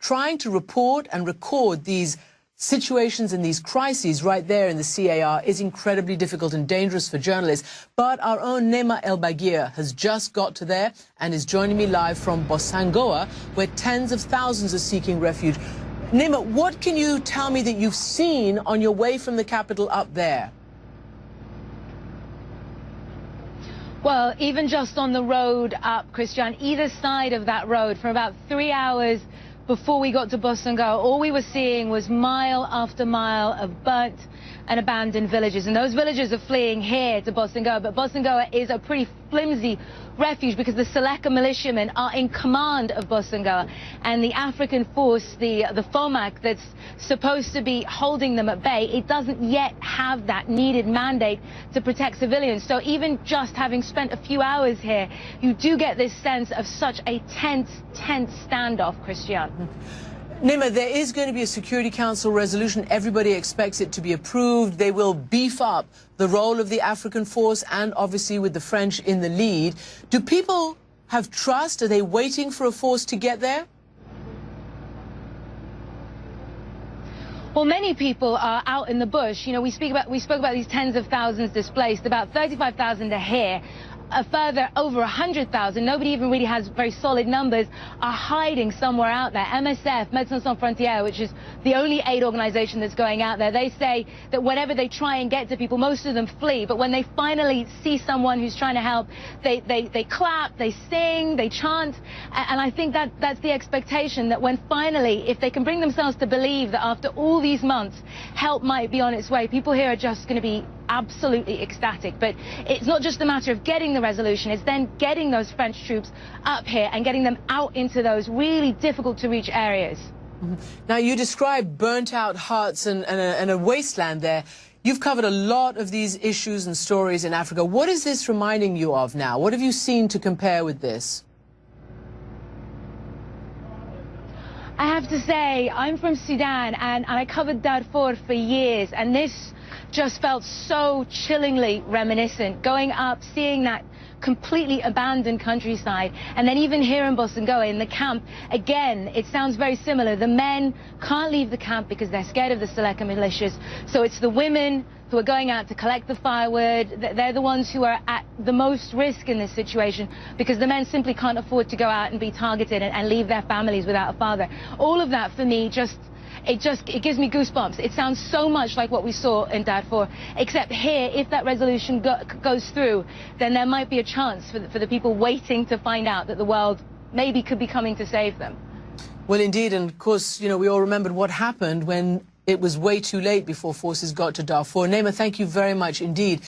Trying to report and record these situations and these crises right there in the CAR is incredibly difficult and dangerous for journalists. But our own Nima Elbagir has just got to there and is joining me live from Bosangoa, where tens of thousands are seeking refuge. Nima, what can you tell me that you've seen on your way from the capital up there? Well, even just on the road up, Christian, either side of that road, for about 3 hours before we got to Bosangoa, all we were seeing was mile after mile of burnt and abandoned villages. And those villages are fleeing here to Bosangoa, but Bosangoa is a pretty flimsy refuge because the Seleka militiamen are in command of Bosangoa, and the African force, the FOMAC, that's supposed to be holding them at bay, it doesn't yet have that needed mandate to protect civilians. So even just having spent a few hours here, you do get this sense of such a tense standoff, Christian. Nima, there is going to be a Security Council resolution. Everybody expects it to be approved. They will beef up the role of the African force and obviously with the French in the lead. Do people have trust? Are they waiting for a force to get there? Well, many people are out in the bush. You know, we spoke about these tens of thousands displaced. About 35,000 are here. A further over 100,000, nobody even really has very solid numbers, are hiding somewhere out there. MSF, Médecins Sans Frontières, which is the only aid organization that's going out there, they say that whenever they try and get to people, most of them flee. But when they finally see someone who's trying to help, they clap, they sing, they chant. And I think that's the expectation, that when finally, if they can bring themselves to believe that after all these months, help might be on its way, people here are just going to be absolutely ecstatic. But it's not just a matter of getting the resolution, it's then getting those French troops up here and getting them out into those really difficult to reach areas. Now, you described burnt out huts and a wasteland there. You've covered a lot of these issues and stories in Africa. What is this reminding you of now? What have you seen to compare with this? I have to say, I'm from Sudan and I covered Darfur for years, and this just felt so chillingly reminiscent. Going up, seeing that completely abandoned countryside, and then even here in Bosangoa, in the camp, again, it sounds very similar. The men can't leave the camp because they're scared of the Seleka militias, so it's the women who are going out to collect the firewood. They're the ones who are at the most risk in this situation because the men simply can't afford to go out and be targeted and leave their families without a father. All of that, for me, it gives me goosebumps. It sounds so much like what we saw in Darfur, except here, if that resolution goes through, then there might be a chance for the people waiting to find out that the world maybe could be coming to save them. Well, indeed, and of course, you know, we all remembered what happened when it was way too late before forces got to Darfur. Nima, thank you very much indeed.